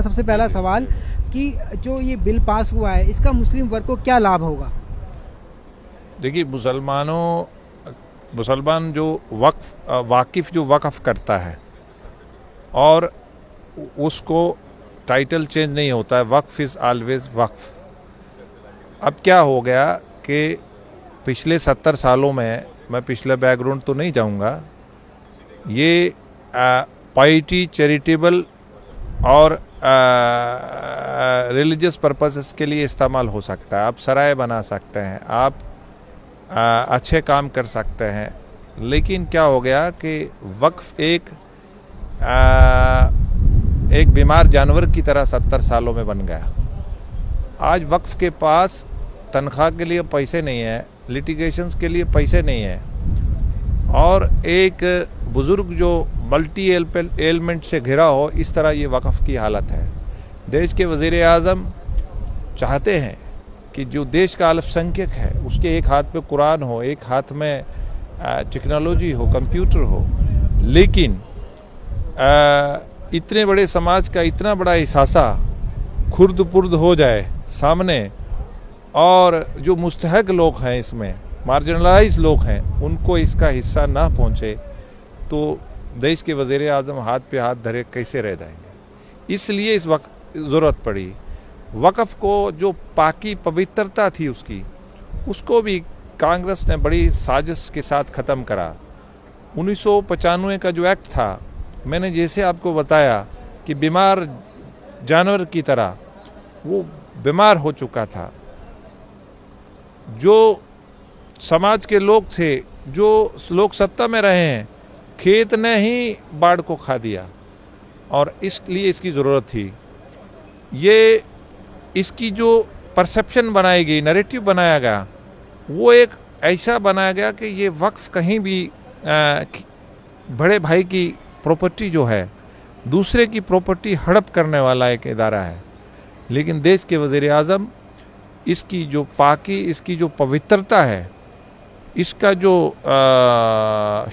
सबसे पहला सवाल कि जो ये बिल पास हुआ है इसका मुस्लिम वर्ग को क्या लाभ होगा? देखिए, मुसलमान जो वाकिफ़ जो वक़्फ़ करता है और उसको टाइटल चेंज नहीं होता है, वक्फ़ इज़ ऑलवेज़ वक्फ़। अब क्या हो गया कि पिछले 70 सालों में, मैं पिछले बैकग्राउंड तो नहीं जाऊंगा, ये पाइटी, चैरिटेबल और रिलीजियस पर्पसेस के लिए इस्तेमाल हो सकता है। आप सराय बना सकते हैं, आप अच्छे काम कर सकते हैं। लेकिन क्या हो गया कि वक्फ एक बीमार जानवर की तरह 70 सालों में बन गया। आज वक्फ के पास तनख्वाह के लिए पैसे नहीं है, लिटिगेशंस के लिए पैसे नहीं है, और एक बुज़ुर्ग जो मल्टी एलिमेंट से घिरा हो, इस तरह ये वक्फ की हालत है। देश के वज़ीर आज़म चाहते हैं कि जो देश का अल्पसंख्यक है उसके एक हाथ पे कुरान हो, एक हाथ में टेक्नोलॉजी हो, कंप्यूटर हो, लेकिन इतने बड़े समाज का इतना बड़ा हिस्सा खुर्द पुर्द हो जाए सामने, और जो मुस्तहक लोग हैं, इसमें मार्जिनलाइज लोग हैं, उनको इसका हिस्सा ना पहुँचे, तो देश के वज़ीर आज़म हाथ पे हाथ धरे कैसे रह जाएंगे। इसलिए इस वक्त ज़रूरत पड़ी। वक़्फ़ को जो पाकी पवित्रता थी उसको भी कांग्रेस ने बड़ी साजिश के साथ ख़त्म करा। 1995 का जो एक्ट था, मैंने जैसे आपको बताया कि बीमार जानवर की तरह वो बीमार हो चुका था। जो समाज के लोग थे, जो लोग सत्ता में रहे हैं, खेत ने ही बाढ़ को खा दिया, और इसलिए इसकी ज़रूरत थी। ये इसकी जो परसेप्शन बनाई गई, नैरेटिव बनाया गया, वो एक ऐसा बनाया गया कि ये वक्फ कहीं भी बड़े भाई की प्रॉपर्टी जो है, दूसरे की प्रॉपर्टी हड़प करने वाला एक इदारा है। लेकिन देश के वज़ीर आज़म इसकी जो पाकी, इसकी जो पवित्रता है, इसका जो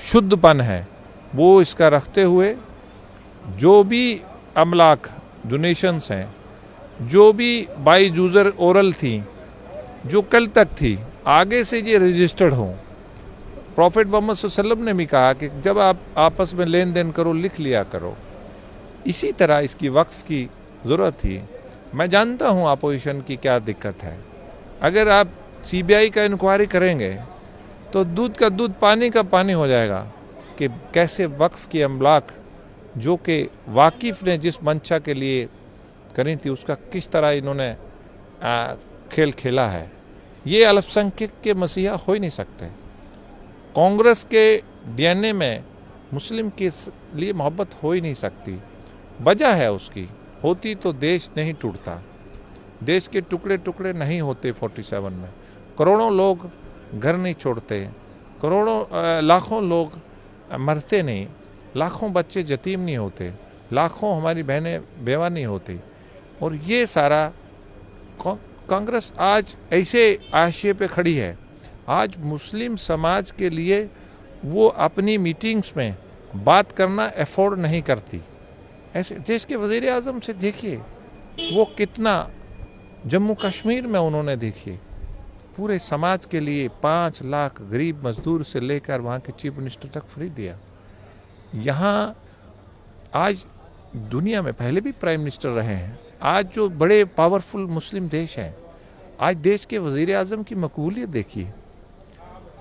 शुद्धपन है, वो इसका रखते हुए जो भी अमलाक डोनेशंस हैं, जो भी बाई यूज़र ओरल थी, जो कल तक थी, आगे से ये रजिस्टर्ड हों। प्रॉफिट मोहम्मद सल्लल्लाहु अलैहि वसल्लम ने भी कहा कि जब आप आपस में लेन देन करो, लिख लिया करो। इसी तरह इसकी वक्फ की ज़रूरत थी। मैं जानता हूँ अपोजिशन की क्या दिक्कत है। अगर आप CBI का इंक्वायरी करेंगे तो दूध का दूध, पानी का पानी हो जाएगा कि कैसे वक्फ की अमलाक जो कि वाकिफ़ ने जिस मंशा के लिए करी थी, उसका किस तरह इन्होंने खेल खेला है। ये अल्पसंख्यक के मसीहा हो ही नहीं सकते। कांग्रेस के DNA में मुस्लिम के लिए मोहब्बत हो ही नहीं सकती। वजह है उसकी, होती तो देश नहीं टूटता, देश के टुकड़े टुकड़े नहीं होते 47 में। करोड़ों लोग घर नहीं छोड़ते, लाखों लोग मरते नहीं, लाखों बच्चे यतीम नहीं होते, लाखों हमारी बहनें बेवा नहीं होती। और ये सारा कांग्रेस आज ऐसे आशय पे खड़ी है। आज मुस्लिम समाज के लिए वो अपनी मीटिंग्स में बात करना अफोर्ड नहीं करती। ऐसे देश के वज़ीर आज़म से देखिए, वो कितना जम्मू कश्मीर में उन्होंने देखिए पूरे समाज के लिए 5 लाख गरीब मजदूर से लेकर वहाँ के चीफ मिनिस्टर तक फ्री दिया। यहाँ आज दुनिया में पहले भी प्राइम मिनिस्टर रहे हैं, आज जो बड़े पावरफुल मुस्लिम देश हैं, आज देश के वज़ीर आज़म की मकबूलियत देखिए,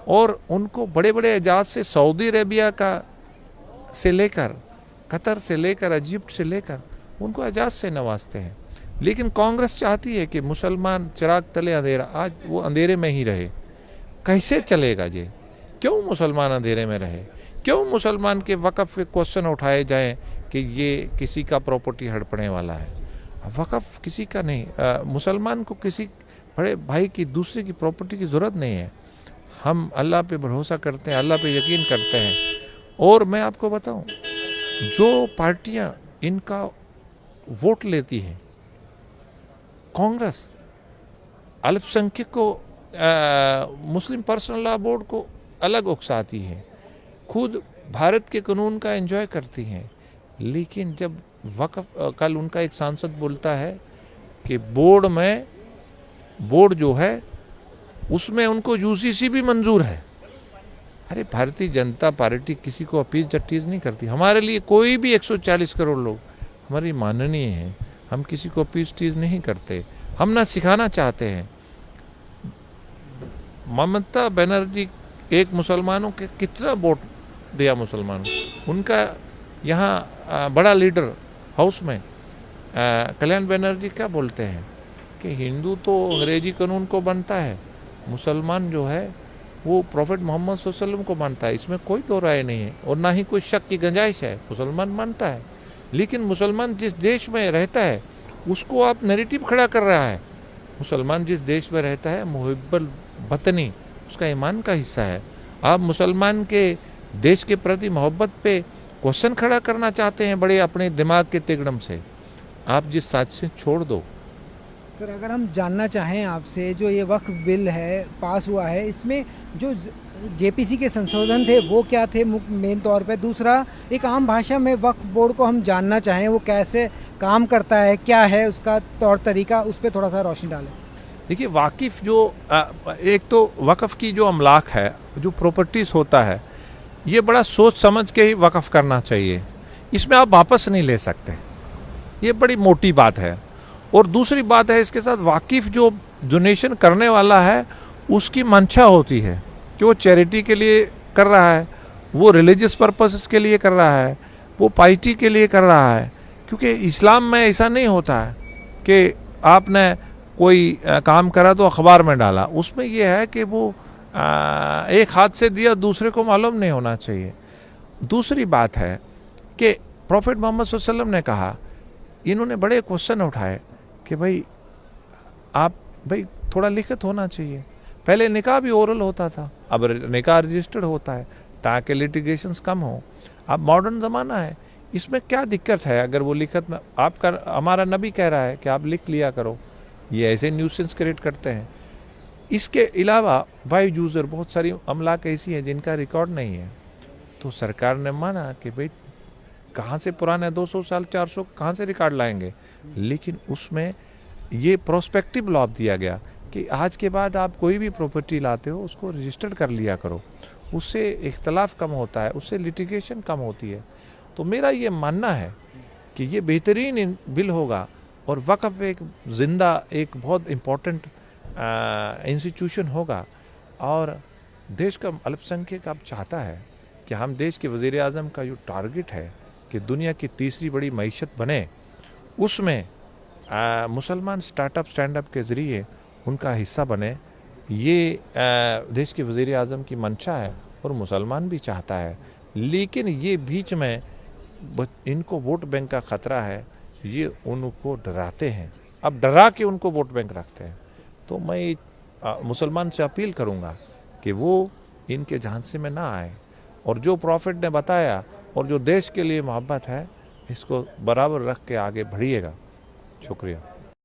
और उनको बड़े बड़े एजाज से सऊदी अरेबिया का से लेकर, कतर से लेकर, इजिप्ट से लेकर, उनको एजाज से नवाजते हैं। लेकिन कांग्रेस चाहती है कि मुसलमान चिराग तले अंधेरा, आज वो अंधेरे में ही रहे। कैसे चलेगा ये? क्यों मुसलमान अंधेरे में रहे? क्यों मुसलमान के वक़्फ़ के क्वेश्चन उठाए जाएं कि ये किसी का प्रॉपर्टी हड़पने वाला है? वक़्फ़ किसी का नहीं। मुसलमान को किसी बड़े भाई की, दूसरे की प्रॉपर्टी की ज़रूरत नहीं है। हम अल्लाह पे भरोसा करते हैं, अल्लाह पे यकीन करते हैं। और मैं आपको बताऊं, जो पार्टियां इनका वोट लेती हैं, कांग्रेस अल्पसंख्यक को, मुस्लिम पर्सनल लॉ बोर्ड को अलग उकसाती है, खुद भारत के कानून का एंजॉय करती हैं, लेकिन जब वक्फ कल उनका एक सांसद बोलता है कि बोर्ड जो है उसमें उनको यूसीसी भी मंजूर है। अरे भारतीय जनता पार्टी किसी को अपीज जटीज नहीं करती। हमारे लिए कोई भी 140 करोड़ लोग हमारी माननीय हैं, हम किसी को अपीज टीज नहीं करते, हम ना सिखाना चाहते हैं। ममता बनर्जी एक मुसलमानों के कितना वोट दिया मुसलमानों, उनका यहाँ बड़ा लीडर हाउस में कल्याण बनर्जी क्या बोलते हैं कि हिंदू तो अंग्रेजी कानून को मानता है, मुसलमान जो है वो प्रॉफिट मोहम्मद सल्लल्लाहु अलैहि वसल्लम को मानता है, इसमें कोई दो राय नहीं है और ना ही कोई शक की गुंजाइश है। मुसलमान मानता है, लेकिन मुसलमान जिस देश में रहता है उसको आप नैरेटिव खड़ा कर रहा है। मुसलमान जिस देश में रहता है मुहिब्बुल वतनी उसका ईमान का हिस्सा है। आप मुसलमान के देश के प्रति मोहब्बत पे क्वेश्चन खड़ा करना चाहते हैं बड़े अपने दिमाग के तिगड़म से। आप जिस साज से छोड़ दो। सर अगर हम जानना चाहें आपसे, जो ये वक्फ बिल है पास हुआ है, इसमें जो जेपीसी के संशोधन थे वो क्या थे मेन तौर पे? दूसरा, एक आम भाषा में वक्फ बोर्ड को हम जानना चाहें वो कैसे काम करता है, क्या है उसका तौर तरीका, उस पर थोड़ा सा रोशनी डालें। देखिए, वाकिफ़ जो एक तो वक़्फ़ की जो अमलाक है, जो प्रॉपर्टीज़ होता है, ये बड़ा सोच समझ के ही वक़्फ़ करना चाहिए। इसमें आप वापस नहीं ले सकते, ये बड़ी मोटी बात है। और दूसरी बात है, इसके साथ वाकिफ़ जो डोनेशन करने वाला है उसकी मंशा होती है कि वो चैरिटी के लिए कर रहा है, वो रिलीजियस पर्पसेस के लिए कर रहा है, वो पाइटी के लिए कर रहा है। क्योंकि इस्लाम में ऐसा नहीं होता है कि आपने कोई काम करा तो अखबार में डाला, उसमें यह है कि वो एक हाथ से दिया दूसरे को मालूम नहीं होना चाहिए। दूसरी बात है कि प्रॉफिट मोहम्मद सल्लल्लाहु अलैहि वसल्लम ने कहा, इन्होंने बड़े क्वेश्चन उठाए कि भाई थोड़ा लिखित होना चाहिए। पहले निकाह भी ओरल होता था, अब निकाह रजिस्टर्ड होता है ताकि लिटिगेशंस कम हो। अब मॉडर्न ज़माना है, इसमें क्या दिक्कत है? अगर वो लिखित में हमारा नबी कह रहा है कि आप लिख लिया करो, ये ऐसे न्यूसेंस क्रिएट करते हैं। इसके अलावा बाई यूज़र बहुत सारी अमलाक ऐसी हैं जिनका रिकॉर्ड नहीं है, तो सरकार ने माना कि भाई कहाँ से पुराने 200 साल 400 कहाँ से रिकॉर्ड लाएंगे। लेकिन उसमें ये प्रोस्पेक्टिव लॉ दिया गया कि आज के बाद आप कोई भी प्रॉपर्टी लाते हो उसको रजिस्टर्ड कर लिया करो, उससे इख्तलाफ कम होता है, उससे लिटिगेशन कम होती है। तो मेरा ये मानना है कि ये बेहतरीन बिल होगा और वक़्फ़ एक ज़िंदा एक बहुत इम्पोर्टेंट इंस्टीट्यूशन होगा। और देश का अल्पसंख्यक अब चाहता है कि हम देश के वज़ीर आज़म का जो टारगेट है कि दुनिया की तीसरी बड़ी मईशत बने, उसमें मुसलमान स्टार्टअप स्टैंडअप के ज़रिए उनका हिस्सा बने। ये देश के वज़ीर आज़म की मंशा है और मुसलमान भी चाहता है। लेकिन ये बीच में इनको वोट बैंक का ख़तरा है, ये उनको डराते हैं, अब डरा के उनको वोट बैंक रखते हैं। तो मैं मुसलमान से अपील करूँगा कि वो इनके झांसे में ना आए और जो प्रॉफिट ने बताया और जो देश के लिए मोहब्बत है इसको बराबर रख के आगे बढ़िएगा। शुक्रिया।